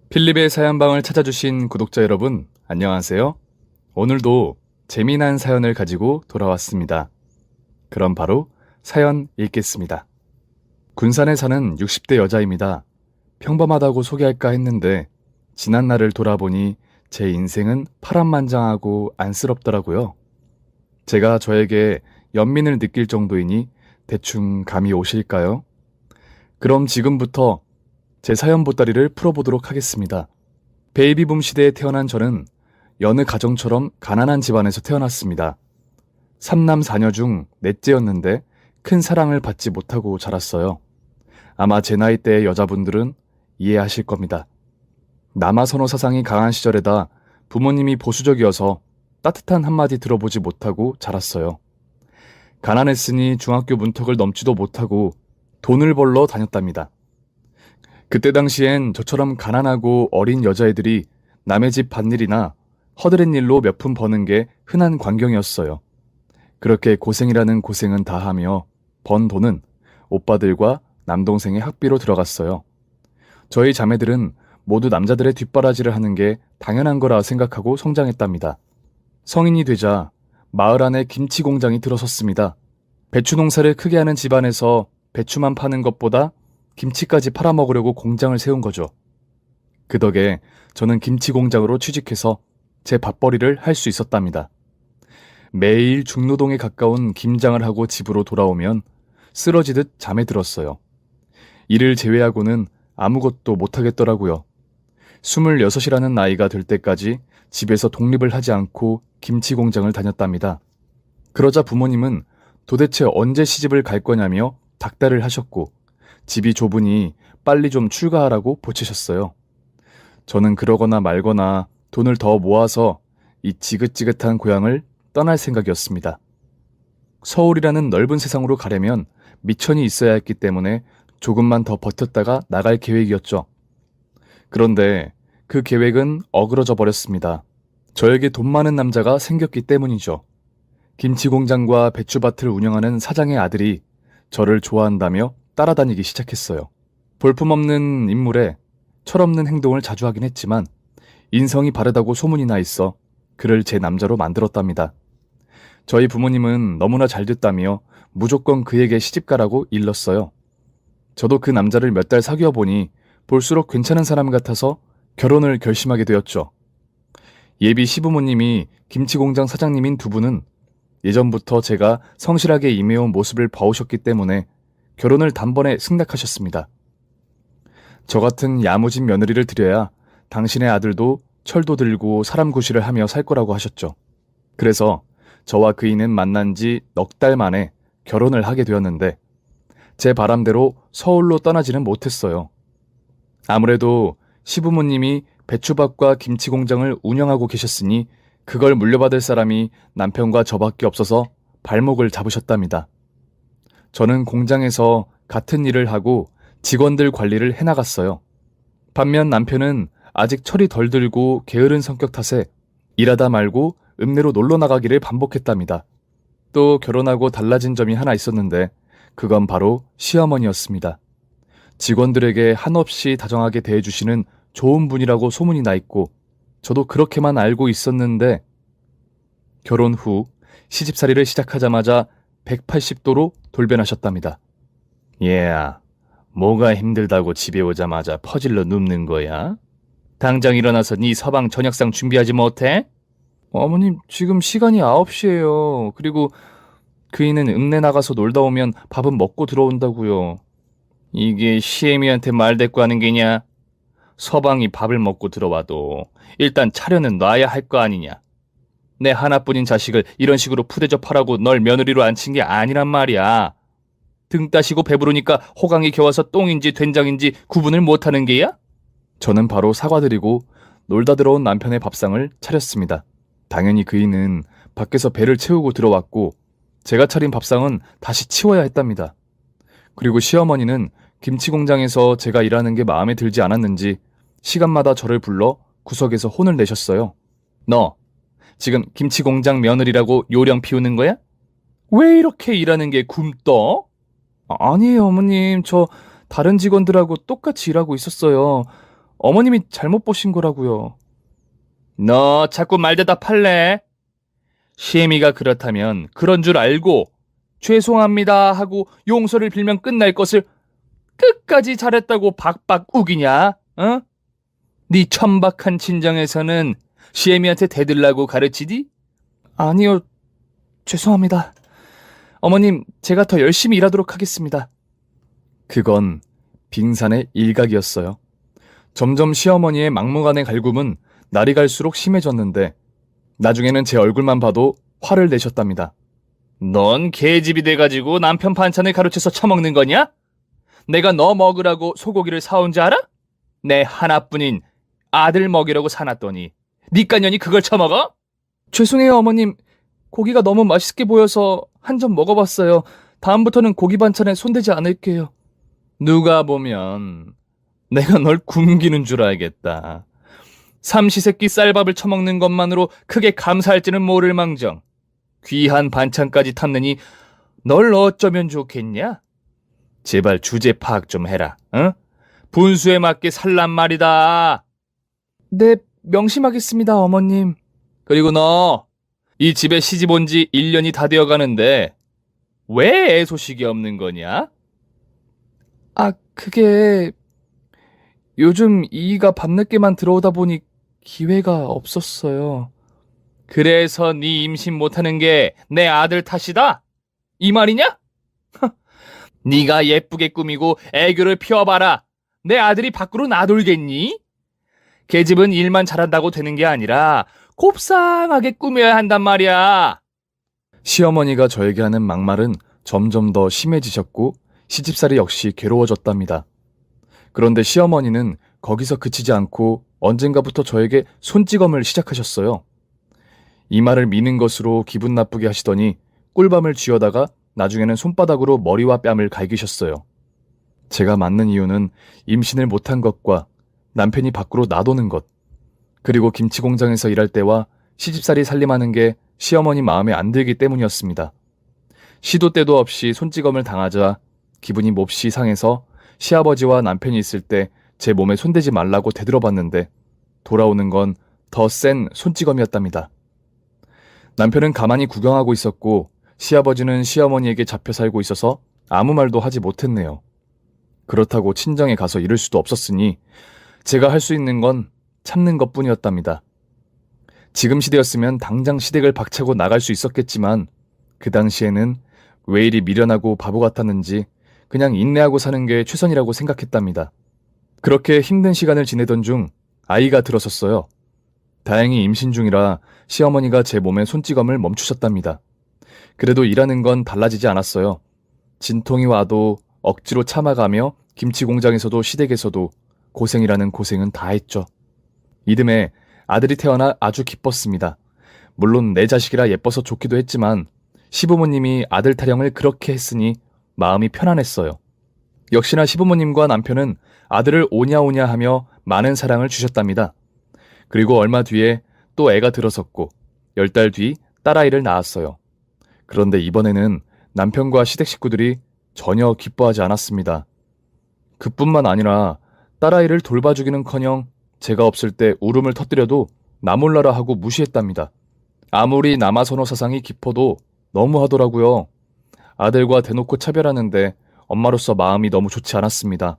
필립의 사연방을 찾아주신 구독자 여러분, 안녕하세요. 오늘도 재미난 사연을 가지고 돌아왔습니다. 그럼 바로 사연 읽겠습니다. 군산에 사는 60대 여자입니다. 평범하다고 소개할까 했는데 지난 날을 돌아보니 제 인생은 파란만장하고 안쓰럽더라고요. 제가 저에게 연민을 느낄 정도이니 대충 감이 오실까요? 그럼 지금부터 제 사연 보따리를 풀어보도록 하겠습니다. 베이비붐 시대에 태어난 저는 여느 가정처럼 가난한 집안에서 태어났습니다. 3남 4녀 중 넷째였는데 큰 사랑을 받지 못하고 자랐어요. 아마 제 나이대의 여자분들은 이해하실 겁니다. 남아선호 사상이 강한 시절에다 부모님이 보수적이어서 따뜻한 한마디 들어보지 못하고 자랐어요. 가난했으니 중학교 문턱을 넘지도 못하고 돈을 벌러 다녔답니다. 그때 당시엔 저처럼 가난하고 어린 여자애들이 남의 집 밭일이나 허드렛 일로 몇 푼 버는 게 흔한 광경이었어요. 그렇게 고생이라는 고생은 다 하며 번 돈은 오빠들과 남동생의 학비로 들어갔어요. 저희 자매들은 모두 남자들의 뒷바라지를 하는 게 당연한 거라 생각하고 성장했답니다. 성인이 되자 마을 안에 김치 공장이 들어섰습니다. 배추 농사를 크게 하는 집안에서 배추만 파는 것보다 김치까지 팔아먹으려고 공장을 세운 거죠. 그 덕에 저는 김치 공장으로 취직해서 제 밥벌이를 할 수 있었답니다. 매일 중노동에 가까운 김장을 하고 집으로 돌아오면 쓰러지듯 잠에 들었어요. 이를 제외하고는 아무것도 못하겠더라고요. 26이라는 나이가 될 때까지 집에서 독립을 하지 않고 김치 공장을 다녔답니다. 그러자 부모님은 도대체 언제 시집을 갈 거냐며 닥달을 하셨고 집이 좁으니 빨리 좀 출가하라고 보채셨어요. 저는 그러거나 말거나 돈을 더 모아서 이 지긋지긋한 고향을 떠날 생각이었습니다. 서울이라는 넓은 세상으로 가려면 미천이 있어야 했기 때문에 조금만 더 버텼다가 나갈 계획이었죠. 그런데 그 계획은 어그러져 버렸습니다. 저에게 돈 많은 남자가 생겼기 때문이죠. 김치 공장과 배추밭을 운영하는 사장의 아들이 저를 좋아한다며 따라다니기 시작했어요. 볼품없는 인물에 철없는 행동을 자주 하긴 했지만 인성이 바르다고 소문이 나 있어 그를 제 남자로 만들었답니다. 저희 부모님은 너무나 잘 됐다며 무조건 그에게 시집가라고 일렀어요. 저도 그 남자를 몇 달 사귀어 보니 볼수록 괜찮은 사람 같아서 결혼을 결심하게 되었죠. 예비 시부모님이 김치공장 사장님인 두 분은 예전부터 제가 성실하게 임해온 모습을 봐오셨기 때문에 결혼을 단번에 승낙하셨습니다. 저 같은 야무진 며느리를 드려야 당신의 아들도 철도 들고 사람 구실을 하며 살 거라고 하셨죠. 그래서 저와 그이는 만난 지 넉 달 만에 결혼을 하게 되었는데 제 바람대로 서울로 떠나지는 못했어요. 아무래도 시부모님이 배추밭과 김치 공장을 운영하고 계셨으니 그걸 물려받을 사람이 남편과 저밖에 없어서 발목을 잡으셨답니다. 저는 공장에서 같은 일을 하고 직원들 관리를 해나갔어요. 반면 남편은 아직 철이 덜 들고 게으른 성격 탓에 일하다 말고 읍내로 놀러 나가기를 반복했답니다. 또 결혼하고 달라진 점이 하나 있었는데 그건 바로 시어머니였습니다. 직원들에게 한없이 다정하게 대해주시는 좋은 분이라고 소문이 나 있고 저도 그렇게만 알고 있었는데 결혼 후 시집살이를 시작하자마자 180도로 돌변하셨답니다. 얘야, 뭐가 힘들다고 집에 오자마자 퍼질러 눕는 거야? 당장 일어나서 네 서방 저녁상 준비하지 못해? 어머님, 지금 시간이 9시예요. 그리고 그이는 읍내 나가서 놀다 오면 밥은 먹고 들어온다고요. 이게 시애미한테 말대꾸 하는 게냐? 서방이 밥을 먹고 들어와도 일단 차려는 놔야 할 거 아니냐? 내 하나뿐인 자식을 이런 식으로 푸대접하라고 널 며느리로 앉힌 게 아니란 말이야. 등 따시고 배부르니까 호강이 겨워서 똥인지 된장인지 구분을 못하는 게야? 저는 바로 사과드리고 놀다 들어온 남편의 밥상을 차렸습니다. 당연히 그이는 밖에서 배를 채우고 들어왔고 제가 차린 밥상은 다시 치워야 했답니다. 그리고 시어머니는 김치 공장에서 제가 일하는 게 마음에 들지 않았는지 시간마다 저를 불러 구석에서 혼을 내셨어요. 너 지금 김치 공장 며느리라고 요령 피우는 거야? 왜 이렇게 일하는 게 굼떠? 아니에요, 어머님. 저 다른 직원들하고 똑같이 일하고 있었어요. 어머님이 잘못 보신 거라고요. 너 자꾸 말대답할래? 시애미가 그렇다면 그런 줄 알고 죄송합니다 하고 용서를 빌면 끝날 것을 끝까지 잘했다고 박박 우기냐? 어? 네 천박한 친정에서는 시애미한테 대들라고 가르치디? 아니요, 죄송합니다. 어머님, 제가 더 열심히 일하도록 하겠습니다. 그건 빙산의 일각이었어요. 점점 시어머니의 막무가내 갈굼은 날이 갈수록 심해졌는데 나중에는 제 얼굴만 봐도 화를 내셨답니다. 넌 계집이 돼가지고 남편 반찬을 가르쳐서 처먹는 거냐? 내가 너 먹으라고 소고기를 사온 줄 알아? 내 하나뿐인 아들 먹이라고 사놨더니 니깐년이 그걸 처먹어? 죄송해요, 어머님. 고기가 너무 맛있게 보여서 한 점 먹어봤어요. 다음부터는 고기 반찬에 손대지 않을게요. 누가 보면 내가 널 굶기는 줄 알겠다. 삼시세끼 쌀밥을 처먹는 것만으로 크게 감사할지는 모를 망정 귀한 반찬까지 탐내니 널 어쩌면 좋겠냐? 제발 주제 파악 좀 해라. 어? 분수에 맞게 살란 말이다. 네, 명심하겠습니다, 어머님. 그리고 너, 이 집에 시집 온 지 1년이 다 되어 가는데 왜 애 소식이 없는 거냐? 아, 그게 요즘 이이가 밤늦게만 들어오다 보니 기회가 없었어요. 그래서 네 임신 못하는 게 내 아들 탓이다? 이 말이냐? 네가 예쁘게 꾸미고 애교를 피워봐라. 내 아들이 밖으로 나돌겠니? 계집은 일만 잘한다고 되는 게 아니라 곱상하게 꾸며야 한단 말이야. 시어머니가 저에게 하는 막말은 점점 더 심해지셨고 시집살이 역시 괴로워졌답니다. 그런데 시어머니는 거기서 그치지 않고 언젠가부터 저에게 손찌검을 시작하셨어요. 이마를 미는 것으로 기분 나쁘게 하시더니 꿀밤을 쥐어다가 나중에는 손바닥으로 머리와 뺨을 갈기셨어요. 제가 맞는 이유는 임신을 못한 것과 남편이 밖으로 나도는 것, 그리고 김치 공장에서 일할 때와 시집살이 살림하는 게 시어머니 마음에 안 들기 때문이었습니다. 시도 때도 없이 손찌검을 당하자 기분이 몹시 상해서 시아버지와 남편이 있을 때 제 몸에 손대지 말라고 되들어봤는데 돌아오는 건 더 센 손찌검이었답니다. 남편은 가만히 구경하고 있었고 시아버지는 시어머니에게 잡혀 살고 있어서 아무 말도 하지 못했네요. 그렇다고 친정에 가서 이럴 수도 없었으니 제가 할 수 있는 건 참는 것뿐이었답니다. 지금 시대였으면 당장 시댁을 박차고 나갈 수 있었겠지만 그 당시에는 왜 이리 미련하고 바보 같았는지 그냥 인내하고 사는 게 최선이라고 생각했답니다. 그렇게 힘든 시간을 지내던 중 아이가 들어섰어요. 다행히 임신 중이라 시어머니가 제 몸에 손찌검을 멈추셨답니다. 그래도 일하는 건 달라지지 않았어요. 진통이 와도 억지로 참아가며 김치 공장에서도 시댁에서도 고생이라는 고생은 다 했죠. 이듬해 아들이 태어나 아주 기뻤습니다. 물론 내 자식이라 예뻐서 좋기도 했지만 시부모님이 아들 타령을 그렇게 했으니 마음이 편안했어요. 역시나 시부모님과 남편은 아들을 오냐오냐 하며 많은 사랑을 주셨답니다. 그리고 얼마 뒤에 또 애가 들어섰고 10달 뒤 딸아이를 낳았어요. 그런데 이번에는 남편과 시댁 식구들이 전혀 기뻐하지 않았습니다. 그뿐만 아니라 딸아이를 돌봐주기는커녕 제가 없을 때 울음을 터뜨려도 나 몰라라 하고 무시했답니다. 아무리 남아선호 사상이 깊어도 너무하더라고요. 아들과 대놓고 차별하는데 엄마로서 마음이 너무 좋지 않았습니다.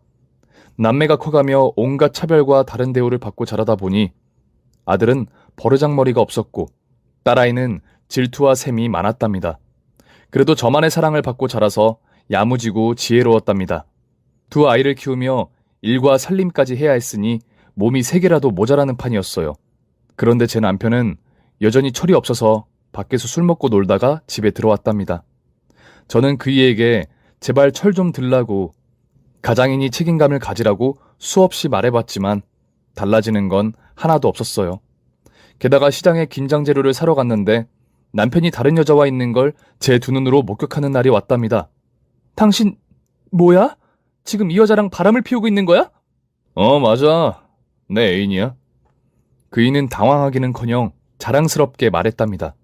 남매가 커가며 온갖 차별과 다른 대우를 받고 자라다 보니 아들은 버르장머리가 없었고 딸아이는 질투와 셈이 많았답니다. 그래도 저만의 사랑을 받고 자라서 야무지고 지혜로웠답니다. 두 아이를 키우며 일과 살림까지 해야 했으니 몸이 3개라도 모자라는 판이었어요. 그런데 제 남편은 여전히 철이 없어서 밖에서 술 먹고 놀다가 집에 들어왔답니다. 저는 그이에게 제발 철 좀 들라고 가장이니 책임감을 가지라고 수없이 말해봤지만 달라지는 건 하나도 없었어요. 게다가 시장에 김장 재료를 사러 갔는데 남편이 다른 여자와 있는 걸 제 두 눈으로 목격하는 날이 왔답니다. 당신 뭐야? 지금 이 여자랑 바람을 피우고 있는 거야? 맞아. 내 애인이야. 그이는 당황하기는커녕 자랑스럽게 말했답니다.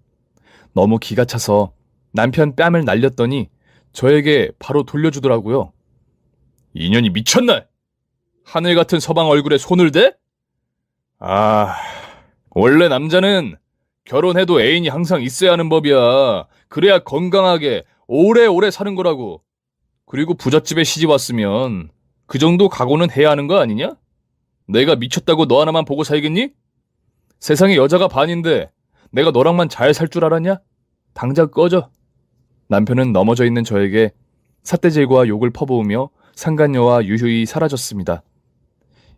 너무 기가 차서 남편 뺨을 날렸더니 저에게 바로 돌려주더라고요. 이년이 미쳤나? 하늘 같은 서방 얼굴에 손을 대? 아, 원래 남자는 결혼해도 애인이 항상 있어야 하는 법이야. 그래야 건강하게 오래오래 사는 거라고. 그리고 부잣집에 시집 왔으면 그 정도 각오는 해야 하는 거 아니냐? 내가 미쳤다고 너 하나만 보고 살겠니? 세상에 여자가 반인데 내가 너랑만 잘 살 줄 알았냐? 당장 꺼져. 남편은 넘어져 있는 저에게 삿대질과 욕을 퍼부으며 상간녀와 유유히 사라졌습니다.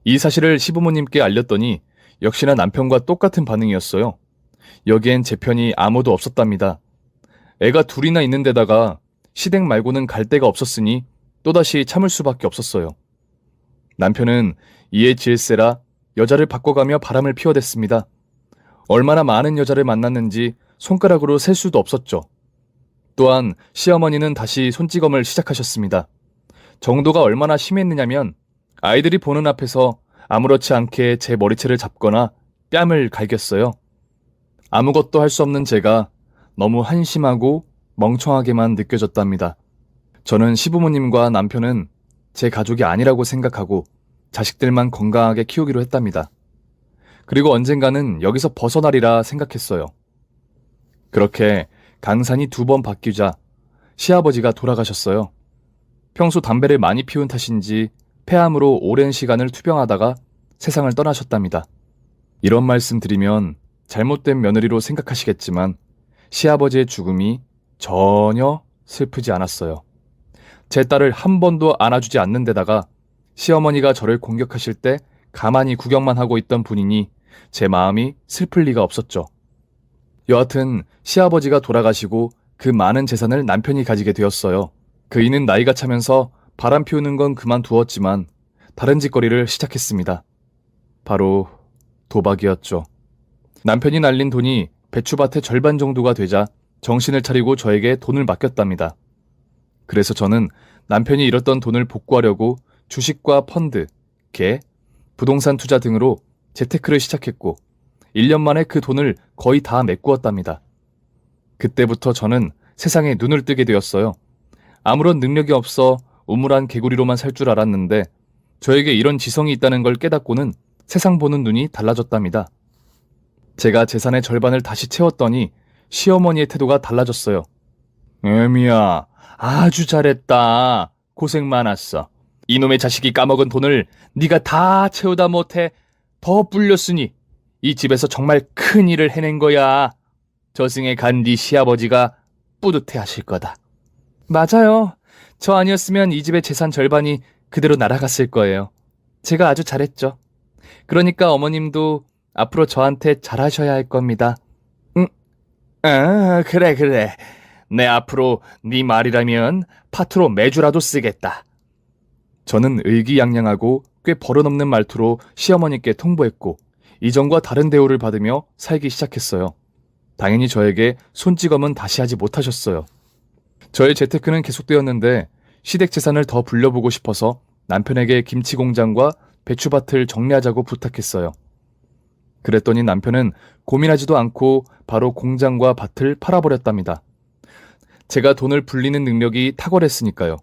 이 사실을 시부모님께 알렸더니 역시나 남편과 똑같은 반응이었어요. 여기엔 제 편이 아무도 없었답니다. 애가 둘이나 있는 데다가 시댁 말고는 갈 데가 없었으니 또다시 참을 수밖에 없었어요. 남편은 이에 질세라 여자를 바꿔가며 바람을 피워댔습니다. 얼마나 많은 여자를 만났는지 손가락으로 셀 수도 없었죠. 또한 시어머니는 다시 손찌검을 시작하셨습니다. 정도가 얼마나 심했느냐면 아이들이 보는 앞에서 아무렇지 않게 제 머리채를 잡거나 뺨을 갈겼어요. 아무것도 할 수 없는 제가 너무 한심하고 멍청하게만 느껴졌답니다. 저는 시부모님과 남편은 제 가족이 아니라고 생각하고 자식들만 건강하게 키우기로 했답니다. 그리고 언젠가는 여기서 벗어나리라 생각했어요. 그렇게 강산이 2번 바뀌자 시아버지가 돌아가셨어요. 평소 담배를 많이 피운 탓인지 폐암으로 오랜 시간을 투병하다가 세상을 떠나셨답니다. 이런 말씀 드리면 잘못된 며느리로 생각하시겠지만 시아버지의 죽음이 전혀 슬프지 않았어요. 제 딸을 한 번도 안아주지 않는 데다가 시어머니가 저를 공격하실 때 가만히 구경만 하고 있던 분이니 제 마음이 슬플 리가 없었죠. 여하튼 시아버지가 돌아가시고 그 많은 재산을 남편이 가지게 되었어요. 그이는 나이가 차면서 바람 피우는 건 그만두었지만 다른 짓거리를 시작했습니다. 바로 도박이었죠. 남편이 날린 돈이 배추밭의 절반 정도가 되자 정신을 차리고 저에게 돈을 맡겼답니다. 그래서 저는 남편이 잃었던 돈을 복구하려고 주식과 펀드, 개, 부동산 투자 등으로 재테크를 시작했고 1년 만에 그 돈을 거의 다 메꾸었답니다. 그때부터 저는 세상에 눈을 뜨게 되었어요. 아무런 능력이 없어 우물한 개구리로만 살 줄 알았는데 저에게 이런 지성이 있다는 걸 깨닫고는 세상 보는 눈이 달라졌답니다. 제가 재산의 절반을 다시 채웠더니 시어머니의 태도가 달라졌어요. 애미야, 아주 잘했다. 고생 많았어. 이놈의 자식이 까먹은 돈을 네가 다 채우다 못해 더 불렸으니 이 집에서 정말 큰 일을 해낸 거야. 저승에 간 네 시아버지가 뿌듯해 하실 거다. 맞아요. 저 아니었으면 이 집의 재산 절반이 그대로 날아갔을 거예요. 제가 아주 잘했죠. 그러니까 어머님도 앞으로 저한테 잘하셔야 할 겁니다. 그래. 내 앞으로 네 말이라면 파트로 매주라도 쓰겠다. 저는 의기양양하고 꽤 버릇없는 말투로 시어머니께 통보했고 이전과 다른 대우를 받으며 살기 시작했어요. 당연히 저에게 손찌검은 다시 하지 못하셨어요. 저의 재테크는 계속되었는데 시댁 재산을 더 불려보고 싶어서 남편에게 김치 공장과 배추밭을 정리하자고 부탁했어요. 그랬더니 남편은 고민하지도 않고 바로 공장과 밭을 팔아버렸답니다. 제가 돈을 불리는 능력이 탁월했으니까요.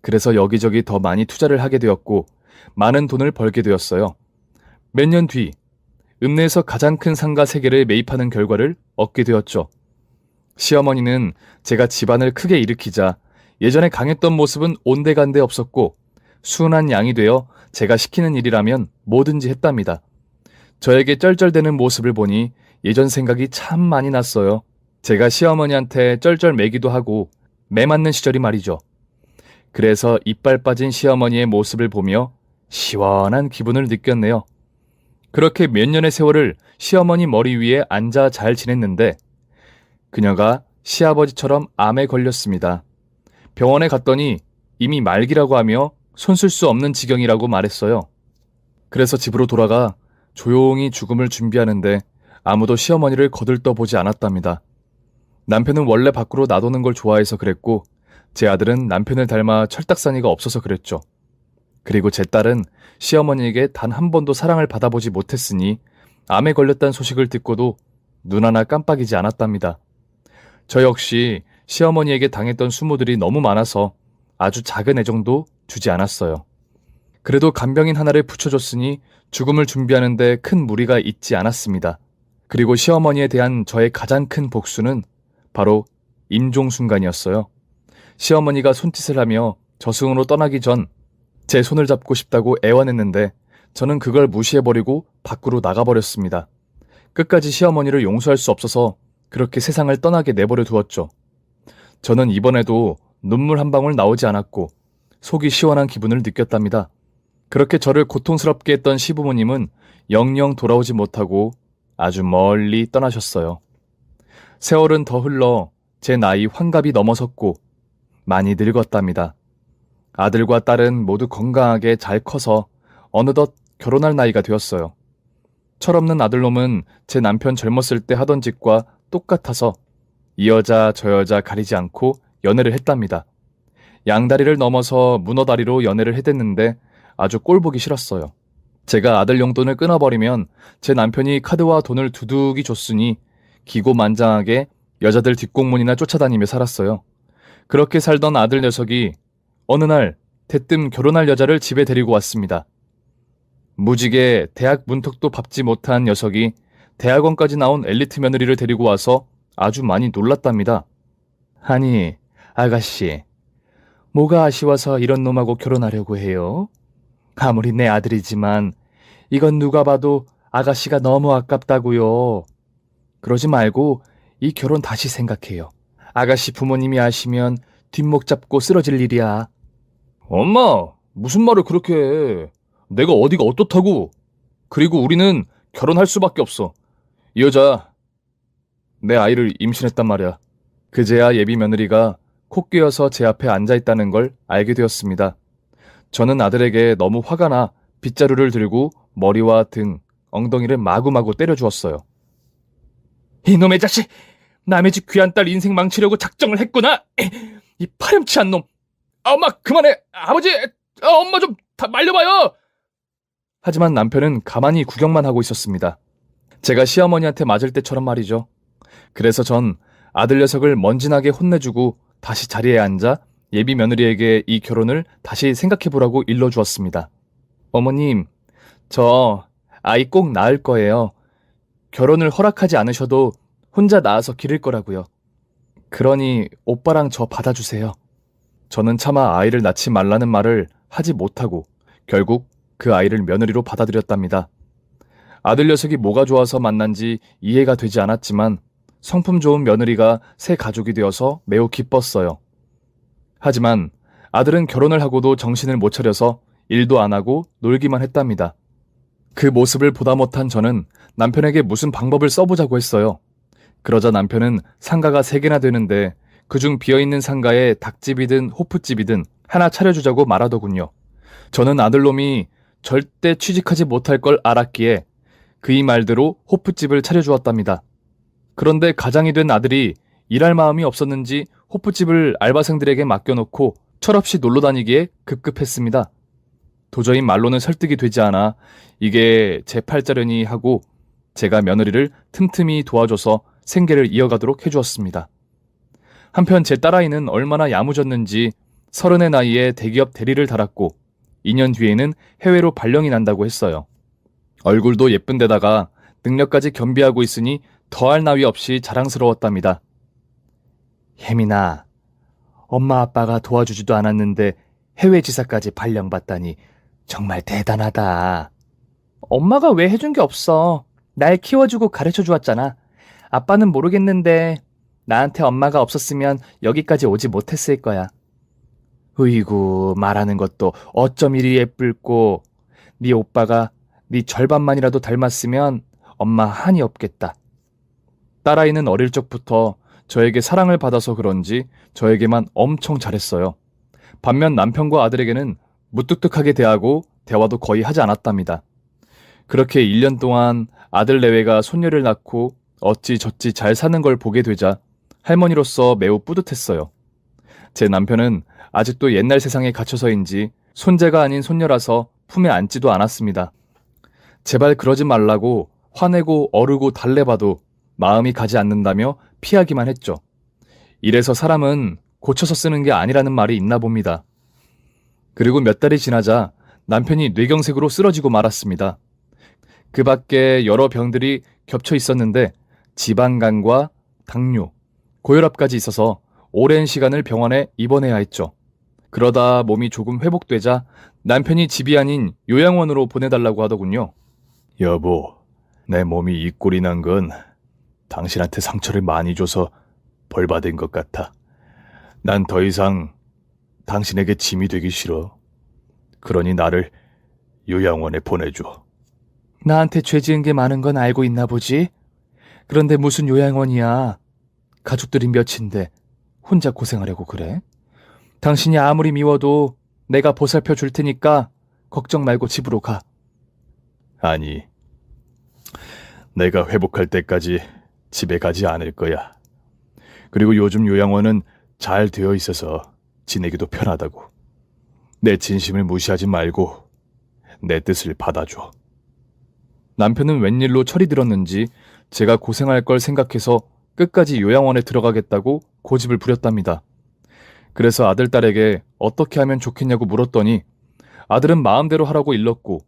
그래서 여기저기 더 많이 투자를 하게 되었고 많은 돈을 벌게 되었어요. 몇 년 뒤 읍내에서 가장 큰 상가 3개를 매입하는 결과를 얻게 되었죠. 시어머니는 제가 집안을 크게 일으키자 예전에 강했던 모습은 온데간데 없었고 순한 양이 되어 제가 시키는 일이라면 뭐든지 했답니다. 저에게 쩔쩔대는 모습을 보니 예전 생각이 참 많이 났어요. 제가 시어머니한테 쩔쩔매기도 하고 매 맞는 시절이 말이죠. 그래서 이빨 빠진 시어머니의 모습을 보며 시원한 기분을 느꼈네요. 그렇게 몇 년의 세월을 시어머니 머리 위에 앉아 잘 지냈는데 그녀가 시아버지처럼 암에 걸렸습니다. 병원에 갔더니 이미 말기라고 하며 손쓸 수 없는 지경이라고 말했어요. 그래서 집으로 돌아가 조용히 죽음을 준비하는데 아무도 시어머니를 거들떠보지 않았답니다. 남편은 원래 밖으로 나도는 걸 좋아해서 그랬고 제 아들은 남편을 닮아 철딱서니가 없어서 그랬죠. 그리고 제 딸은 시어머니에게 단 한 번도 사랑을 받아보지 못했으니 암에 걸렸다는 소식을 듣고도 눈 하나 깜빡이지 않았답니다. 저 역시 시어머니에게 당했던 수모들이 너무 많아서 아주 작은 애정도 주지 않았어요. 그래도 간병인 하나를 붙여줬으니 죽음을 준비하는데 큰 무리가 있지 않았습니다. 그리고 시어머니에 대한 저의 가장 큰 복수는 바로 임종 순간이었어요. 시어머니가 손짓을 하며 저승으로 떠나기 전 제 손을 잡고 싶다고 애원했는데 저는 그걸 무시해버리고 밖으로 나가버렸습니다. 끝까지 시어머니를 용서할 수 없어서 그렇게 세상을 떠나게 내버려 두었죠. 저는 이번에도 눈물 한 방울 나오지 않았고 속이 시원한 기분을 느꼈답니다. 그렇게 저를 고통스럽게 했던 시부모님은 영영 돌아오지 못하고 아주 멀리 떠나셨어요. 세월은 더 흘러 제 나이 환갑이 넘어섰고 많이 늙었답니다. 아들과 딸은 모두 건강하게 잘 커서 어느덧 결혼할 나이가 되었어요. 철없는 아들놈은 제 남편 젊었을 때 하던 짓과 똑같아서 이 여자 저 여자 가리지 않고 연애를 했답니다. 양다리를 넘어서 문어다리로 연애를 해댔는데 아주 꼴보기 싫었어요. 제가 아들 용돈을 끊어버리면 제 남편이 카드와 돈을 두둑이 줬으니 기고만장하게 여자들 뒷공문이나 쫓아다니며 살았어요. 그렇게 살던 아들 녀석이 어느 날 대뜸 결혼할 여자를 집에 데리고 왔습니다. 무지개 대학 문턱도 밟지 못한 녀석이 대학원까지 나온 엘리트 며느리를 데리고 와서 아주 많이 놀랐답니다. 아니, 아가씨, 뭐가 아쉬워서 이런 놈하고 결혼하려고 해요? 아무리 내 아들이지만 이건 누가 봐도 아가씨가 너무 아깝다고요. 그러지 말고 이 결혼 다시 생각해요. 아가씨 부모님이 아시면 뒷목 잡고 쓰러질 일이야. 엄마, 무슨 말을 그렇게 해. 내가 어디가 어떻다고. 그리고 우리는 결혼할 수밖에 없어. 이 여자 내 아이를 임신했단 말이야. 그제야 예비 며느리가 코 끼어서 제 앞에 앉아있다는 걸 알게 되었습니다. 저는 아들에게 너무 화가 나 빗자루를 들고 머리와 등, 엉덩이를 마구마구 때려주었어요. 이놈의 자식! 남의 집 귀한 딸 인생 망치려고 작정을 했구나! 이 파렴치한 놈! 엄마 그만해! 아버지! 엄마 좀 다 말려봐요! 하지만 남편은 가만히 구경만 하고 있었습니다. 제가 시어머니한테 맞을 때처럼 말이죠. 그래서 전 아들 녀석을 먼지나게 혼내주고 다시 자리에 앉아 예비 며느리에게 이 결혼을 다시 생각해보라고 일러주었습니다. 어머님, 저 아이 꼭 낳을 거예요. 결혼을 허락하지 않으셔도 혼자 낳아서 기를 거라고요. 그러니 오빠랑 저 받아주세요. 저는 차마 아이를 낳지 말라는 말을 하지 못하고 결국 그 아이를 며느리로 받아들였답니다. 아들 녀석이 뭐가 좋아서 만난지 이해가 되지 않았지만 성품 좋은 며느리가 새 가족이 되어서 매우 기뻤어요. 하지만 아들은 결혼을 하고도 정신을 못 차려서 일도 안 하고 놀기만 했답니다. 그 모습을 보다 못한 저는 남편에게 무슨 방법을 써보자고 했어요. 그러자 남편은 상가가 3개나 되는데 그중 비어있는 상가에 닭집이든 호프집이든 하나 차려주자고 말하더군요. 저는 아들놈이 절대 취직하지 못할 걸 알았기에 그의 말대로 호프집을 차려주었답니다. 그런데 가장이 된 아들이 일할 마음이 없었는지 호프집을 알바생들에게 맡겨놓고 철없이 놀러 다니기에 급급했습니다. 도저히 말로는 설득이 되지 않아 이게 제 팔자려니 하고 제가 며느리를 틈틈이 도와줘서 생계를 이어가도록 해주었습니다. 한편 제 딸아이는 얼마나 야무졌는지 30의 나이에 대기업 대리를 달았고 2년 뒤에는 해외로 발령이 난다고 했어요. 얼굴도 예쁜데다가 능력까지 겸비하고 있으니 더할 나위 없이 자랑스러웠답니다. 혜민아, 엄마 아빠가 도와주지도 않았는데 해외 지사까지 발령받다니 정말 대단하다. 엄마가 왜 해준 게 없어. 날 키워주고 가르쳐주었잖아. 아빠는 모르겠는데 나한테 엄마가 없었으면 여기까지 오지 못했을 거야. 으이구, 말하는 것도 어쩜 이리 예쁠꼬. 네 오빠가 네 절반만이라도 닮았으면 엄마 한이 없겠다. 딸아이는 어릴 적부터 저에게 사랑을 받아서 그런지 저에게만 엄청 잘했어요. 반면 남편과 아들에게는 무뚝뚝하게 대하고 대화도 거의 하지 않았답니다. 그렇게 1년 동안 아들 내외가 손녀를 낳고 어찌저찌 잘 사는 걸 보게 되자 할머니로서 매우 뿌듯했어요. 제 남편은 아직도 옛날 세상에 갇혀서인지 손자가 아닌 손녀라서 품에 안지도 않았습니다. 제발 그러지 말라고 화내고 어르고 달래봐도 마음이 가지 않는다며 피하기만 했죠. 이래서 사람은 고쳐서 쓰는 게 아니라는 말이 있나 봅니다. 그리고 몇 달이 지나자 남편이 뇌경색으로 쓰러지고 말았습니다. 그 밖에 여러 병들이 겹쳐 있었는데 지방간과 당뇨, 고혈압까지 있어서 오랜 시간을 병원에 입원해야 했죠. 그러다 몸이 조금 회복되자 남편이 집이 아닌 요양원으로 보내달라고 하더군요. 여보, 내 몸이 이 꼴이 난 건 당신한테 상처를 많이 줘서 벌 받은 것 같아. 난 더 이상 당신에게 짐이 되기 싫어. 그러니 나를 요양원에 보내줘. 나한테 죄 지은 게 많은 건 알고 있나 보지? 그런데 무슨 요양원이야. 가족들이 몇인데 혼자 고생하려고 그래? 당신이 아무리 미워도 내가 보살펴 줄 테니까 걱정 말고 집으로 가. 아니, 내가 회복할 때까지 집에 가지 않을 거야. 그리고 요즘 요양원은 잘 되어 있어서 지내기도 편하다고. 내 진심을 무시하지 말고 내 뜻을 받아줘. 남편은 웬일로 철이 들었는지 제가 고생할 걸 생각해서 끝까지 요양원에 들어가겠다고 고집을 부렸답니다. 그래서 아들, 딸에게 어떻게 하면 좋겠냐고 물었더니 아들은 마음대로 하라고 일렀고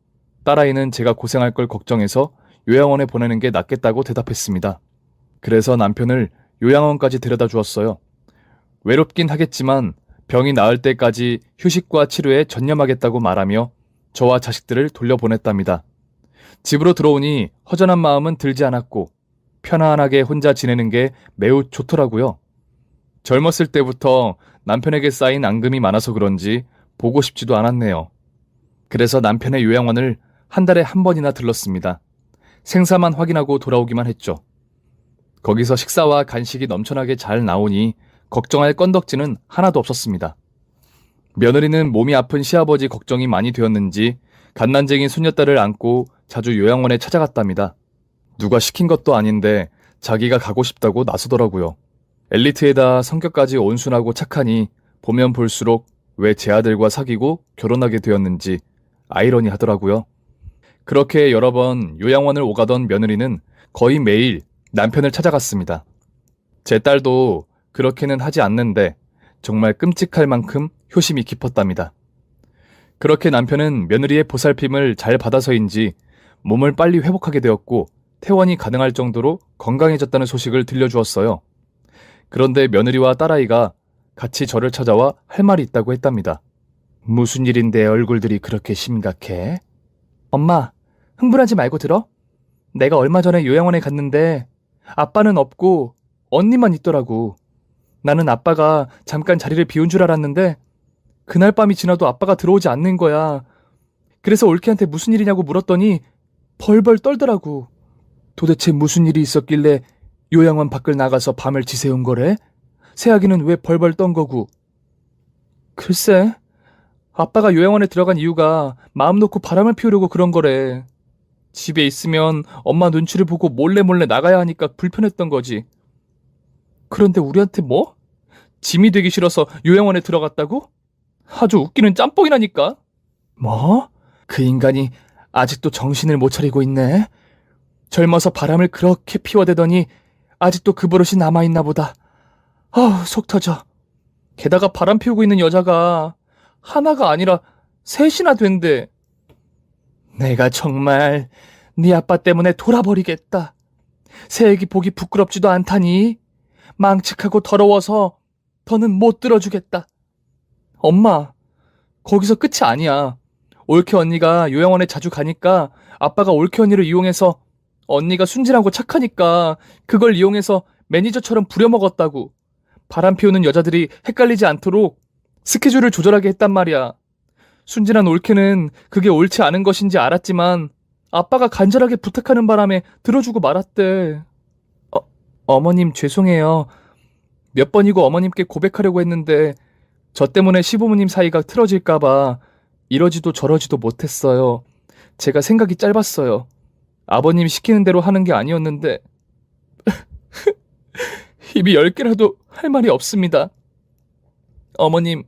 딸아이는 제가 고생할 걸 걱정해서 요양원에 보내는 게 낫겠다고 대답했습니다. 그래서 남편을 요양원까지 데려다 주었어요. 외롭긴 하겠지만 병이 나을 때까지 휴식과 치료에 전념하겠다고 말하며 저와 자식들을 돌려보냈답니다. 집으로 들어오니 허전한 마음은 들지 않았고 편안하게 혼자 지내는 게 매우 좋더라고요. 젊었을 때부터 남편에게 쌓인 앙금이 많아서 그런지 보고 싶지도 않았네요. 그래서 남편의 요양원을 한 달에 한 번이나 들렀습니다. 생사만 확인하고 돌아오기만 했죠. 거기서 식사와 간식이 넘쳐나게 잘 나오니 걱정할 건덕지는 하나도 없었습니다. 며느리는 몸이 아픈 시아버지 걱정이 많이 되었는지 갓난쟁이 손녀딸을 안고 자주 요양원에 찾아갔답니다. 누가 시킨 것도 아닌데 자기가 가고 싶다고 나서더라고요. 엘리트에다 성격까지 온순하고 착하니 보면 볼수록 왜 제 아들과 사귀고 결혼하게 되었는지 아이러니하더라고요. 그렇게 여러 번 요양원을 오가던 며느리는 거의 매일 남편을 찾아갔습니다. 제 딸도 그렇게는 하지 않는데 정말 끔찍할 만큼 효심이 깊었답니다. 그렇게 남편은 며느리의 보살핌을 잘 받아서인지 몸을 빨리 회복하게 되었고 퇴원이 가능할 정도로 건강해졌다는 소식을 들려주었어요. 그런데 며느리와 딸아이가 같이 저를 찾아와 할 말이 있다고 했답니다. 무슨 일인데 얼굴들이 그렇게 심각해? 엄마, 흥분하지 말고 들어? 내가 얼마 전에 요양원에 갔는데 아빠는 없고 언니만 있더라고. 나는 아빠가 잠깐 자리를 비운 줄 알았는데 그날 밤이 지나도 아빠가 들어오지 않는 거야. 그래서 올케한테 무슨 일이냐고 물었더니 벌벌 떨더라고. 도대체 무슨 일이 있었길래 요양원 밖을 나가서 밤을 지새운 거래? 새아기는 왜 벌벌 떤 거고? 글쎄, 아빠가 요양원에 들어간 이유가 마음 놓고 바람을 피우려고 그런 거래. 집에 있으면 엄마 눈치를 보고 몰래 나가야 하니까 불편했던 거지. 그런데 우리한테 뭐? 짐이 되기 싫어서 요양원에 들어갔다고? 아주 웃기는 짬뽕이라니까. 뭐? 그 인간이 아직도 정신을 못 차리고 있네. 젊어서 바람을 그렇게 피워대더니 아직도 그 버릇이 남아있나 보다. 아우, 속 터져. 게다가 바람 피우고 있는 여자가 하나가 아니라 셋이나 된대. 내가 정말 네 아빠 때문에 돌아버리겠다. 새애기 보기 부끄럽지도 않다니. 망측하고 더러워서 더는 못 들어주겠다. 엄마, 거기서 끝이 아니야. 올케 언니가 요양원에 자주 가니까 아빠가 올케 언니를 이용해서 언니가 순진하고 착하니까 그걸 이용해서 매니저처럼 부려먹었다고. 바람 피우는 여자들이 헷갈리지 않도록 스케줄을 조절하게 했단 말이야. 순진한 올케는 그게 옳지 않은 것인지 알았지만 아빠가 간절하게 부탁하는 바람에 들어주고 말았대. 어머님 죄송해요. 몇 번이고 어머님께 고백하려고 했는데 저 때문에 시부모님 사이가 틀어질까봐 이러지도 저러지도 못했어요. 제가 생각이 짧았어요. 아버님 시키는 대로 하는 게 아니었는데 입이 10개라도 할 말이 없습니다. 어머님,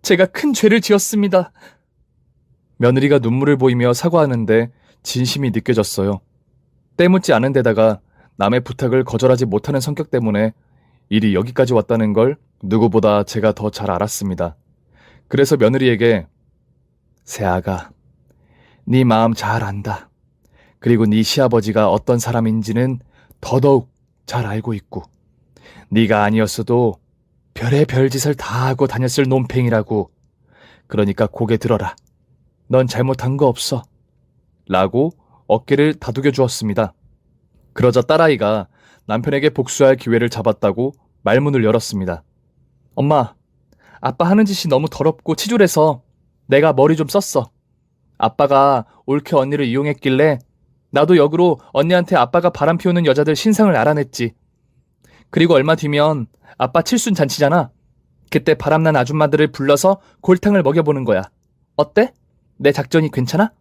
제가 큰 죄를 지었습니다. 며느리가 눈물을 보이며 사과하는데 진심이 느껴졌어요. 때묻지 않은 데다가 남의 부탁을 거절하지 못하는 성격 때문에 일이 여기까지 왔다는 걸 누구보다 제가 더 잘 알았습니다. 그래서 며느리에게 새아가, 네 마음 잘 안다. 그리고 네 시아버지가 어떤 사람인지는 더더욱 잘 알고 있고, 네가 아니었어도 별의 별짓을 다 하고 다녔을 놈팽이라고. 그러니까 고개 들어라. 넌 잘못한 거 없어. 라고 어깨를 다독여 주었습니다. 그러자 딸아이가 남편에게 복수할 기회를 잡았다고 말문을 열었습니다. 엄마, 아빠 하는 짓이 너무 더럽고 치졸해서 내가 머리 좀 썼어. 아빠가 옳게 언니를 이용했길래 나도 역으로 언니한테 아빠가 바람 피우는 여자들 신상을 알아냈지. 그리고 얼마 뒤면 아빠 칠순 잔치잖아. 그때 바람난 아줌마들을 불러서 골탕을 먹여보는 거야. 어때? 내 작전이 괜찮아?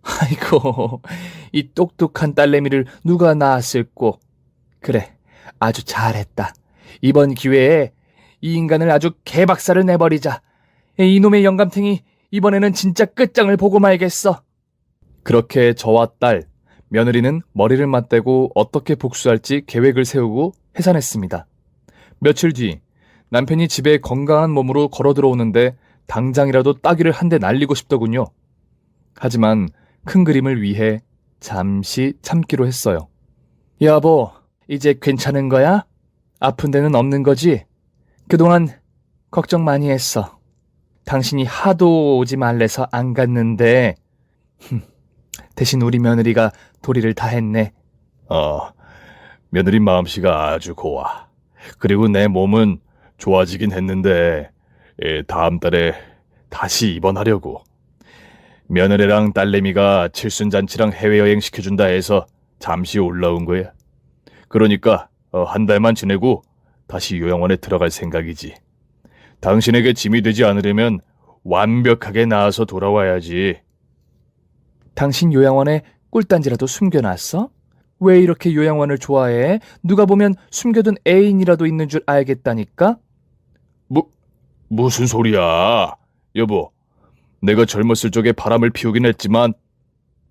아이고, 이 똑똑한 딸내미를 누가 낳았을꼬. 그래, 아주 잘했다. 이번 기회에 이 인간을 아주 개박살을 내버리자. 이놈의 영감탱이 이번에는 진짜 끝장을 보고 말겠어. 그렇게 저와 딸, 며느리는 머리를 맞대고 어떻게 복수할지 계획을 세우고 해산했습니다. 며칠 뒤 남편이 집에 건강한 몸으로 걸어 들어오는데 당장이라도 따귀를 한 대 날리고 싶더군요. 하지만 큰 그림을 위해 잠시 참기로 했어요. 여보, 이제 괜찮은 거야? 아픈 데는 없는 거지? 그동안 걱정 많이 했어. 당신이 하도 오지 말래서 안 갔는데 대신 우리 며느리가 도리를 다 했네. 며느리 마음씨가 아주 고와. 그리고 내 몸은 좋아지긴 했는데 다음 달에 다시 입원하려고. 며느리랑 딸내미가 칠순잔치랑 해외여행 시켜준다 해서 잠시 올라온 거야. 그러니까 한 달만 지내고 다시 요양원에 들어갈 생각이지. 당신에게 짐이 되지 않으려면 완벽하게 나아서 돌아와야지. 당신 요양원에 꿀단지라도 숨겨놨어? 왜 이렇게 요양원을 좋아해? 누가 보면 숨겨둔 애인이라도 있는 줄 알겠다니까? 무슨 소리야? 여보, 내가 젊었을 적에 바람을 피우긴 했지만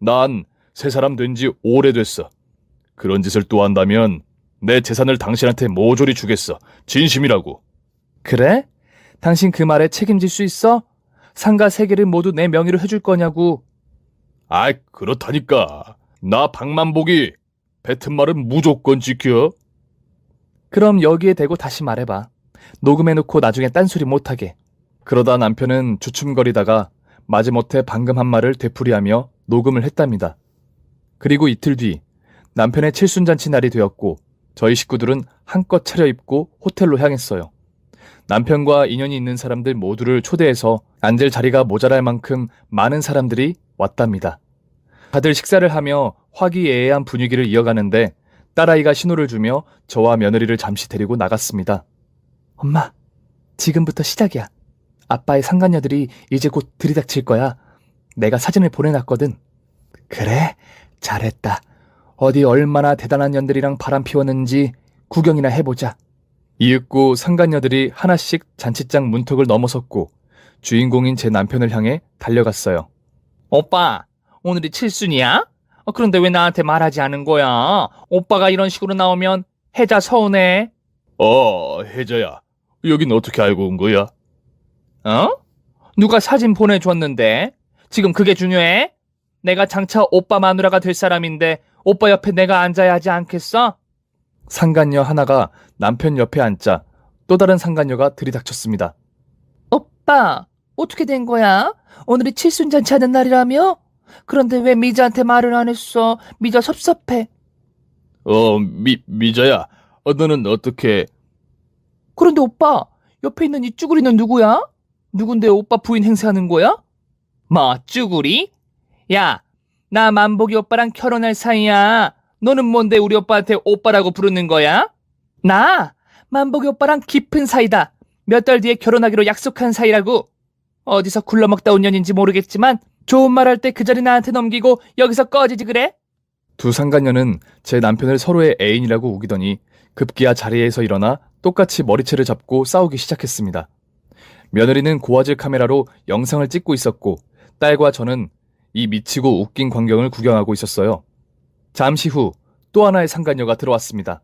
난 새 사람 된 지 오래됐어. 그런 짓을 또 한다면 내 재산을 당신한테 모조리 주겠어. 진심이라고. 그래? 당신 그 말에 책임질 수 있어? 상가 3개를 모두 내 명의로 해줄 거냐고. 아이, 그렇다니까. 나 박만복이 뱉은 말은 무조건 지켜. 그럼 여기에 대고 다시 말해봐. 녹음해놓고 나중에 딴소리 못하게. 그러다 남편은 주춤거리다가 마지못해 방금 한 말을 되풀이하며 녹음을 했답니다. 그리고 이틀 뒤 남편의 칠순잔치 날이 되었고 저희 식구들은 한껏 차려입고 호텔로 향했어요. 남편과 인연이 있는 사람들 모두를 초대해서 앉을 자리가 모자랄 만큼 많은 사람들이 왔답니다. 다들 식사를 하며 화기애애한 분위기를 이어가는데 딸아이가 신호를 주며 저와 며느리를 잠시 데리고 나갔습니다. 엄마, 지금부터 시작이야. 아빠의 상간녀들이 이제 곧 들이닥칠 거야. 내가 사진을 보내놨거든. 그래? 잘했다. 어디 얼마나 대단한 년들이랑 바람 피웠는지 구경이나 해보자. 이윽고 상간녀들이 하나씩 잔치장 문턱을 넘어섰고 주인공인 제 남편을 향해 달려갔어요. 오빠, 오늘이 칠순이야? 그런데 왜 나한테 말하지 않은 거야? 오빠가 이런 식으로 나오면 혜자 서운해. 혜자야. 여긴 어떻게 알고 온 거야? 누가 사진 보내줬는데? 지금 그게 중요해? 내가 장차 오빠 마누라가 될 사람인데 오빠 옆에 내가 앉아야 하지 않겠어? 상간녀 하나가 남편 옆에 앉자 또 다른 상간녀가 들이닥쳤습니다. 오빠, 어떻게 된 거야? 오늘이 칠순잔치 하는 날이라며? 그런데 왜 미자한테 말을 안 했어? 미자 섭섭해. 미자야. 너는 어떻게... 그런데 오빠, 옆에 있는 이 쭈구리는 누구야? 누군데 오빠 부인 행세하는 거야? 뭐, 쭈구리? 야, 나 만복이 오빠랑 결혼할 사이야. 너는 뭔데 우리 오빠한테 오빠라고 부르는 거야? 나 만복이 오빠랑 깊은 사이다. 몇 달 뒤에 결혼하기로 약속한 사이라고. 어디서 굴러먹다 온 년인지 모르겠지만 좋은 말 할 때 그 자리 나한테 넘기고 여기서 꺼지지 그래? 두 상간녀는 제 남편을 서로의 애인이라고 우기더니 급기야 자리에서 일어나 똑같이 머리채를 잡고 싸우기 시작했습니다. 며느리는 고화질 카메라로 영상을 찍고 있었고 딸과 저는 이 미치고 웃긴 광경을 구경하고 있었어요. 잠시 후 또 하나의 상간녀가 들어왔습니다.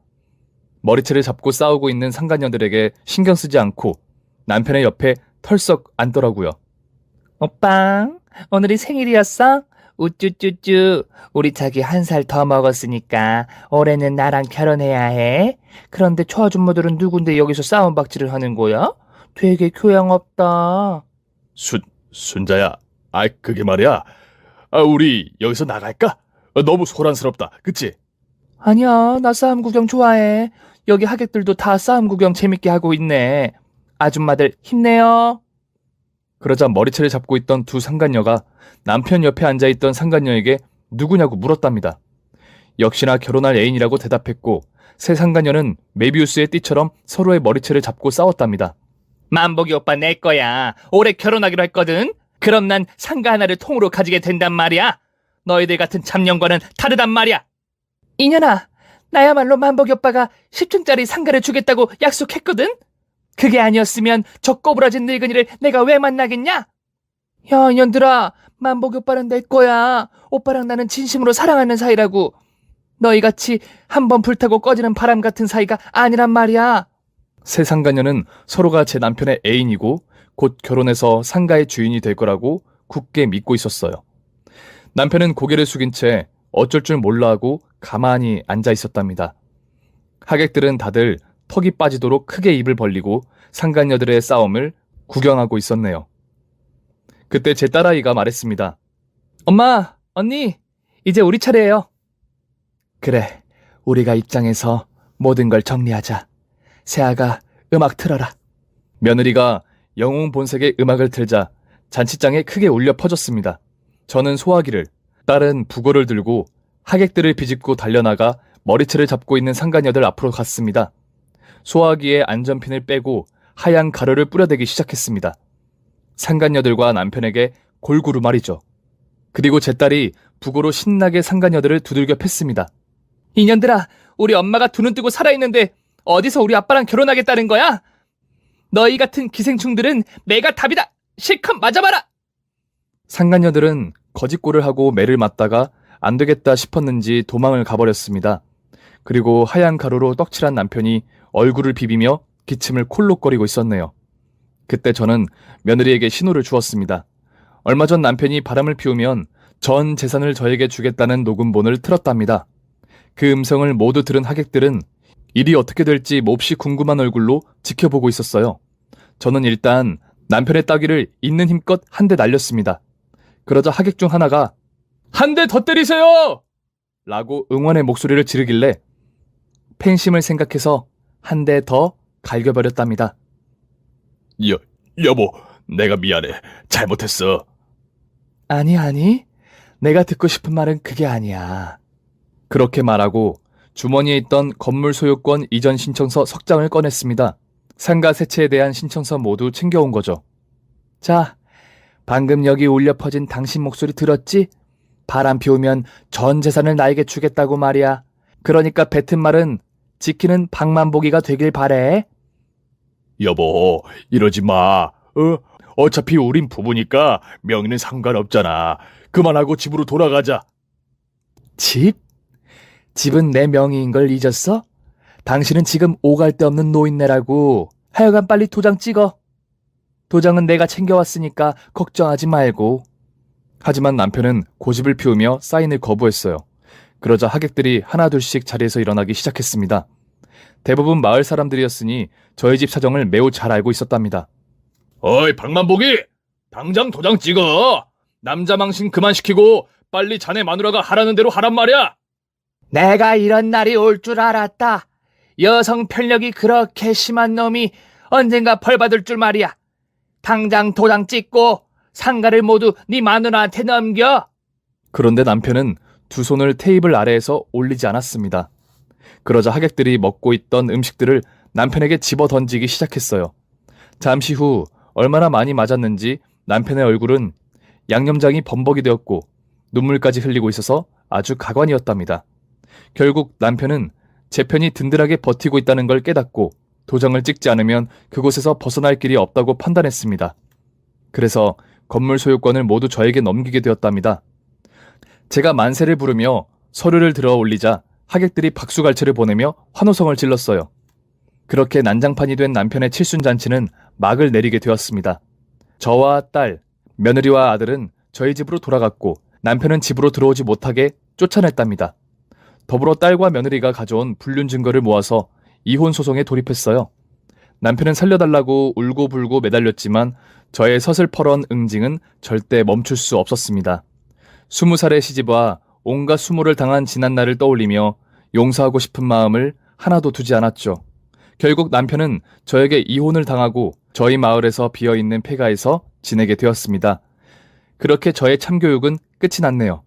머리채를 잡고 싸우고 있는 상간녀들에게 신경 쓰지 않고 남편의 옆에 털썩 앉더라고요. 오빠, 오늘이 생일이었어? 우쭈쭈쭈, 우리 자기 1살 더 먹었으니까 올해는 나랑 결혼해야 해. 그런데 저 아줌마들은 누군데 여기서 싸움박질을 하는 거야? 되게 교양 없다. 순자야, 그게 말이야. 우리 여기서 나갈까? 너무 소란스럽다, 그치? 아니야, 나 싸움 구경 좋아해. 여기 하객들도 다 싸움 구경 재밌게 하고 있네. 아줌마들 힘내요. 그러자 머리채를 잡고 있던 두 상간녀가 남편 옆에 앉아있던 상간녀에게 누구냐고 물었답니다. 역시나 결혼할 애인이라고 대답했고 새 상간녀는 메비우스의 띠처럼 서로의 머리채를 잡고 싸웠답니다. 만복이 오빠 내 거야. 올해 결혼하기로 했거든. 그럼 난 상가 하나를 통으로 가지게 된단 말이야. 너희들 같은 잡년과는 다르단 말이야. 이년아, 나야말로 만복이 오빠가 10층짜리 상가를 주겠다고 약속했거든. 그게 아니었으면 저 꼬부라진 늙은이를 내가 왜 만나겠냐? 야, 이년들아, 만복이 오빠는 내 거야. 오빠랑 나는 진심으로 사랑하는 사이라고. 너희같이 한번 불타고 꺼지는 바람 같은 사이가 아니란 말이야. 새 상간녀는 서로가 제 남편의 애인이고 곧 결혼해서 상가의 주인이 될 거라고 굳게 믿고 있었어요. 남편은 고개를 숙인 채 어쩔 줄 몰라 하고 가만히 앉아 있었답니다. 하객들은 다들 턱이 빠지도록 크게 입을 벌리고 상간녀들의 싸움을 구경하고 있었네요. 그때 제 딸아이가 말했습니다. 엄마, 언니, 이제 우리 차례예요. 그래, 우리가 입장해서 모든 걸 정리하자. 세아가 음악 틀어라. 며느리가 영웅 본색의 음악을 틀자 잔치장에 크게 울려 퍼졌습니다. 저는 소화기를, 딸은 북어를 들고 하객들을 비집고 달려나가 머리채를 잡고 있는 상간녀들 앞으로 갔습니다. 소화기에 안전핀을 빼고 하얀 가루를 뿌려대기 시작했습니다. 상간녀들과 남편에게 골고루 말이죠. 그리고 제 딸이 북어로 신나게 상간녀들을 두들겨 팼습니다. 이년들아, 우리 엄마가 두 눈 뜨고 살아있는데 어디서 우리 아빠랑 결혼하겠다는 거야? 너희 같은 기생충들은 내가 답이다. 실컷 맞아봐라. 상간녀들은 거짓골을 하고 매를 맞다가 안 되겠다 싶었는지 도망을 가버렸습니다. 그리고 하얀 가루로 떡칠한 남편이 얼굴을 비비며 기침을 콜록거리고 있었네요. 그때 저는 며느리에게 신호를 주었습니다. 얼마 전 남편이 바람을 피우면 전 재산을 저에게 주겠다는 녹음본을 틀었답니다. 그 음성을 모두 들은 하객들은 일이 어떻게 될지 몹시 궁금한 얼굴로 지켜보고 있었어요. 저는 일단 남편의 따귀를 있는 힘껏 한 대 날렸습니다. 그러자 하객 중 하나가 한 대 더 때리세요! 라고 응원의 목소리를 지르길래 팬심을 생각해서 한 대 더 갈겨버렸답니다. 여보, 내가 미안해. 잘못했어. 아니, 내가 듣고 싶은 말은 그게 아니야. 그렇게 말하고 주머니에 있던 건물 소유권 이전 신청서 석 장을 꺼냈습니다. 상가 세채에 대한 신청서 모두 챙겨온 거죠. 자, 방금 여기 울려 퍼진 당신 목소리 들었지? 바람 피우면 전 재산을 나에게 주겠다고 말이야. 그러니까 뱉은 말은 지키는 박만보기가 되길 바래. 여보, 이러지 마. 어차피 우린 부부니까 명의는 상관없잖아. 그만하고 집으로 돌아가자. 집? 집은 내 명의인 걸 잊었어? 당신은 지금 오갈 데 없는 노인네라고. 하여간 빨리 도장 찍어. 도장은 내가 챙겨왔으니까 걱정하지 말고. 하지만 남편은 고집을 피우며 사인을 거부했어요. 그러자 하객들이 하나둘씩 자리에서 일어나기 시작했습니다. 대부분 마을 사람들이었으니 저희 집 사정을 매우 잘 알고 있었답니다. 어이, 박만복이! 당장 도장 찍어! 남자 망신 그만 시키고 빨리 자네 마누라가 하라는 대로 하란 말이야! 내가 이런 날이 올 줄 알았다. 여성 편력이 그렇게 심한 놈이 언젠가 벌받을 줄 말이야. 당장 도장 찍고 상가를 모두 네 마누라한테 넘겨. 그런데 남편은 두 손을 테이블 아래에서 올리지 않았습니다. 그러자 하객들이 먹고 있던 음식들을 남편에게 집어 던지기 시작했어요. 잠시 후 얼마나 많이 맞았는지 남편의 얼굴은 양념장이 범벅이 되었고 눈물까지 흘리고 있어서 아주 가관이었답니다. 결국 남편은 제 편이 든든하게 버티고 있다는 걸 깨닫고 도장을 찍지 않으면 그곳에서 벗어날 길이 없다고 판단했습니다. 그래서 건물 소유권을 모두 저에게 넘기게 되었답니다. 제가 만세를 부르며 서류를 들어 올리자 하객들이 박수갈채를 보내며 환호성을 질렀어요. 그렇게 난장판이 된 남편의 칠순잔치는 막을 내리게 되었습니다. 저와 딸, 며느리와 아들은 저희 집으로 돌아갔고 남편은 집으로 들어오지 못하게 쫓아냈답니다. 더불어 딸과 며느리가 가져온 불륜 증거를 모아서 이혼 소송에 돌입했어요. 남편은 살려달라고 울고불고 매달렸지만 저의 서슬퍼런 응징은 절대 멈출 수 없었습니다. 20살의 시집와 온갖 수모를 당한 지난날을 떠올리며 용서하고 싶은 마음을 하나도 두지 않았죠. 결국 남편은 저에게 이혼을 당하고 저희 마을에서 비어있는 폐가에서 지내게 되었습니다. 그렇게 저의 참교육은 끝이 났네요.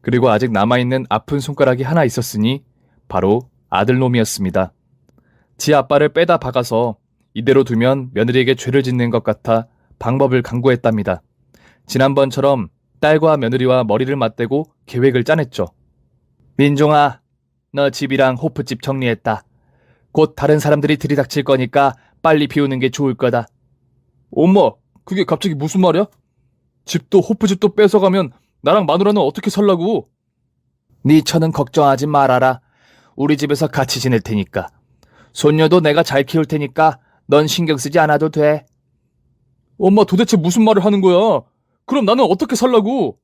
그리고 아직 남아있는 아픈 손가락이 하나 있었으니 바로 아들놈이었습니다. 지 아빠를 빼다 박아서 이대로 두면 며느리에게 죄를 짓는 것 같아 방법을 강구했답니다. 지난번처럼 딸과 며느리와 머리를 맞대고 계획을 짜냈죠. 민종아, 너 집이랑 호프집 정리했다. 곧 다른 사람들이 들이닥칠 거니까 빨리 비우는 게 좋을 거다. 엄마, 그게 갑자기 무슨 말이야? 집도 호프집도 뺏어가면 나랑 마누라는 어떻게 살라고? 네 처는 걱정하지 말아라. 우리 집에서 같이 지낼 테니까. 손녀도 내가 잘 키울 테니까 넌 신경 쓰지 않아도 돼. 엄마 도대체 무슨 말을 하는 거야? 그럼 나는 어떻게 살라고?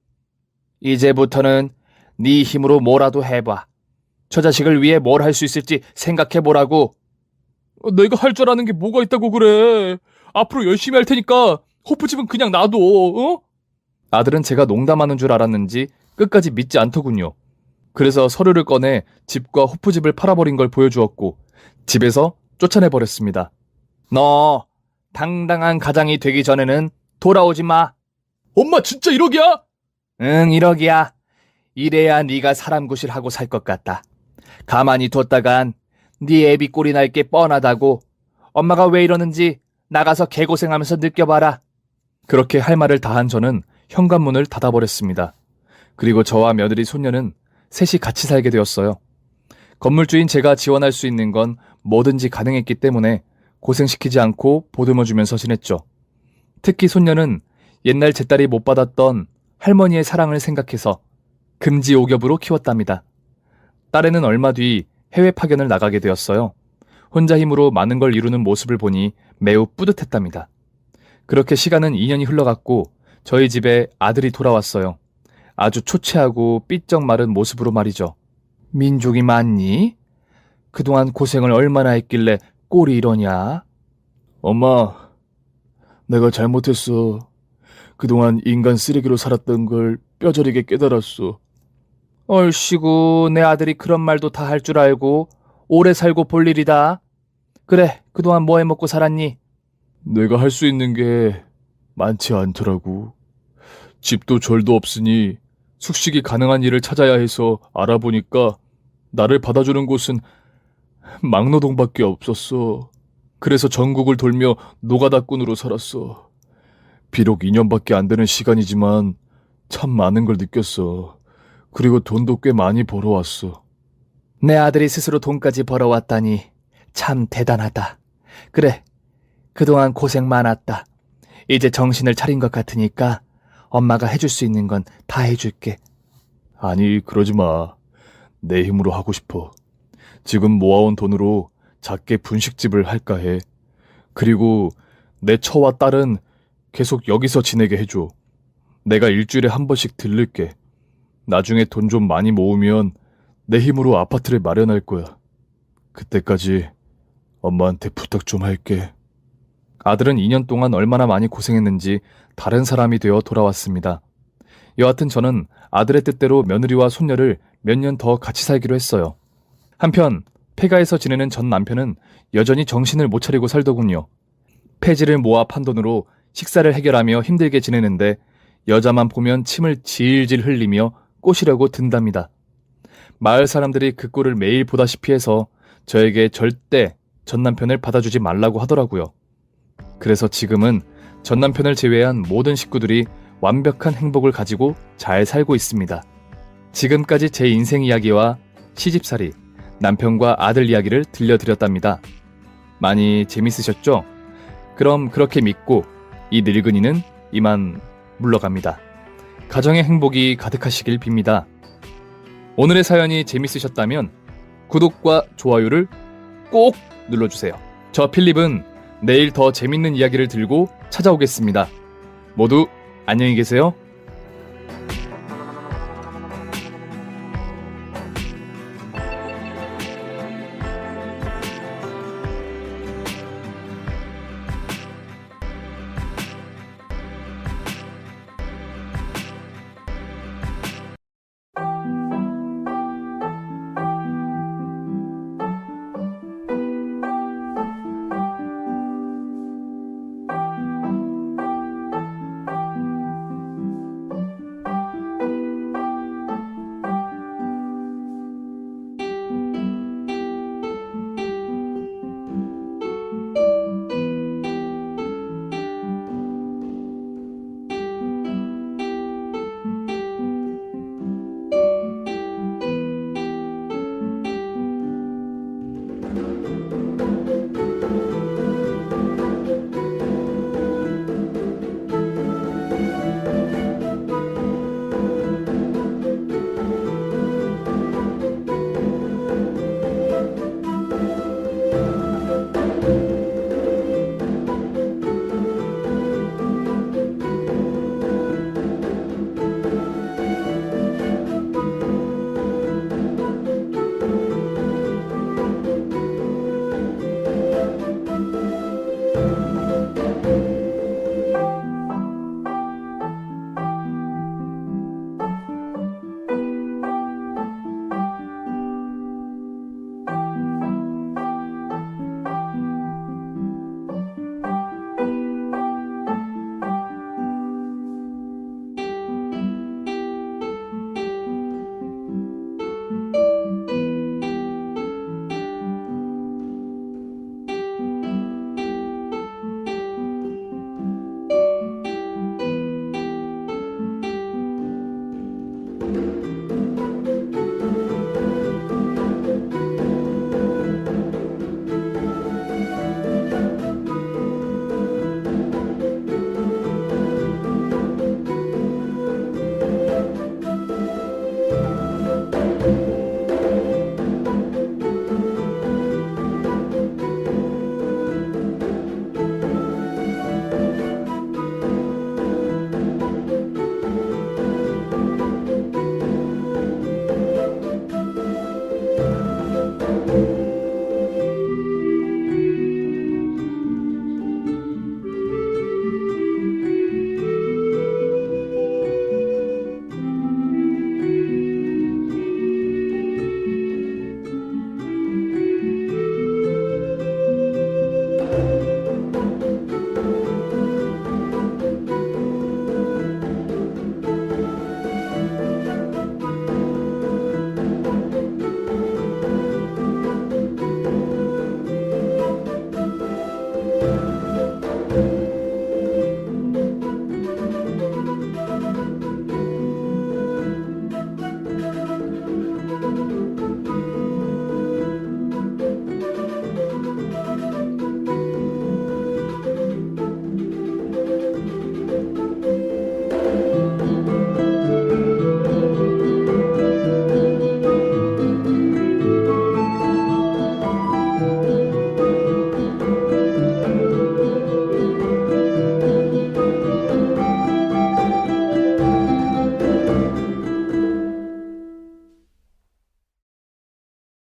이제부터는 네 힘으로 뭐라도 해봐. 저 자식을 위해 뭘 할 수 있을지 생각해보라고. 내가 할 줄 아는 게 뭐가 있다고 그래? 앞으로 열심히 할 테니까 호프집은 그냥 놔둬, 어? 아들은 제가 농담하는 줄 알았는지 끝까지 믿지 않더군요. 그래서 서류를 꺼내 집과 호프집을 팔아버린 걸 보여주었고 집에서 쫓아내버렸습니다. 너 당당한 가장이 되기 전에는 돌아오지 마. 엄마 진짜 1억이야? 응, 1억이야. 이래야 네가 사람 구실하고 살 것 같다. 가만히 뒀다간 네 애비 꼴이 날 게 뻔하다고. 엄마가 왜 이러는지 나가서 개고생하면서 느껴봐라. 그렇게 할 말을 다한 저는 현관문을 닫아버렸습니다. 그리고 저와 며느리 손녀는 셋이 같이 살게 되었어요. 건물주인 제가 지원할 수 있는 건 뭐든지 가능했기 때문에 고생시키지 않고 보듬어주면서 지냈죠. 특히 손녀는 옛날 제 딸이 못 받았던 할머니의 사랑을 생각해서 금지옥엽으로 키웠답니다. 딸애는 얼마 뒤 해외 파견을 나가게 되었어요. 혼자 힘으로 많은 걸 이루는 모습을 보니 매우 뿌듯했답니다. 그렇게 시간은 2년이 흘러갔고 저희 집에 아들이 돌아왔어요. 아주 초췌하고 삐쩍 마른 모습으로 말이죠. 민족이 많니? 그동안 고생을 얼마나 했길래 꼴이 이러냐? 엄마, 내가 잘못했어. 그동안 인간 쓰레기로 살았던 걸 뼈저리게 깨달았어. 얼씨구, 내 아들이 그런 말도 다 할 줄 알고 오래 살고 볼 일이다. 그래, 그동안 뭐 해먹고 살았니? 내가 할 수 있는 게 많지 않더라고. 집도 절도 없으니 숙식이 가능한 일을 찾아야 해서 알아보니까 나를 받아주는 곳은 막노동밖에 없었어. 그래서 전국을 돌며 노가다꾼으로 살았어. 비록 2년밖에 안 되는 시간이지만 참 많은 걸 느꼈어. 그리고 돈도 꽤 많이 벌어왔어. 내 아들이 스스로 돈까지 벌어왔다니 참 대단하다. 그래, 그동안 고생 많았다. 이제 정신을 차린 것 같으니까 엄마가 해줄 수 있는 건 다 해줄게. 아니, 그러지 마. 내 힘으로 하고 싶어. 지금 모아온 돈으로 작게 분식집을 할까 해. 그리고 내 처와 딸은 계속 여기서 지내게 해줘. 내가 일주일에 한 번씩 들를게. 나중에 돈 좀 많이 모으면 내 힘으로 아파트를 마련할 거야. 그때까지 엄마한테 부탁 좀 할게. 아들은 2년 동안 얼마나 많이 고생했는지 다른 사람이 되어 돌아왔습니다. 여하튼 저는 아들의 뜻대로 며느리와 손녀를 몇 년 더 같이 살기로 했어요. 한편 폐가에서 지내는 전 남편은 여전히 정신을 못 차리고 살더군요. 폐지를 모아 판 돈으로 식사를 해결하며 힘들게 지내는데 여자만 보면 침을 질질 흘리며 꼬시려고 든답니다. 마을 사람들이 그 꼴을 매일 보다시피 해서 저에게 절대 전 남편을 받아주지 말라고 하더라고요. 그래서 지금은 전 남편을 제외한 모든 식구들이 완벽한 행복을 가지고 잘 살고 있습니다. 지금까지 제 인생 이야기와 시집살이, 남편과 아들 이야기를 들려드렸답니다. 많이 재밌으셨죠? 그럼 그렇게 믿고 이 늙은이는 이만 물러갑니다. 가정의 행복이 가득하시길 빕니다. 오늘의 사연이 재밌으셨다면 구독과 좋아요를 꼭 눌러주세요. 저 필립은 내일 더 재밌는 이야기를 들고 찾아오겠습니다. 모두 안녕히 계세요.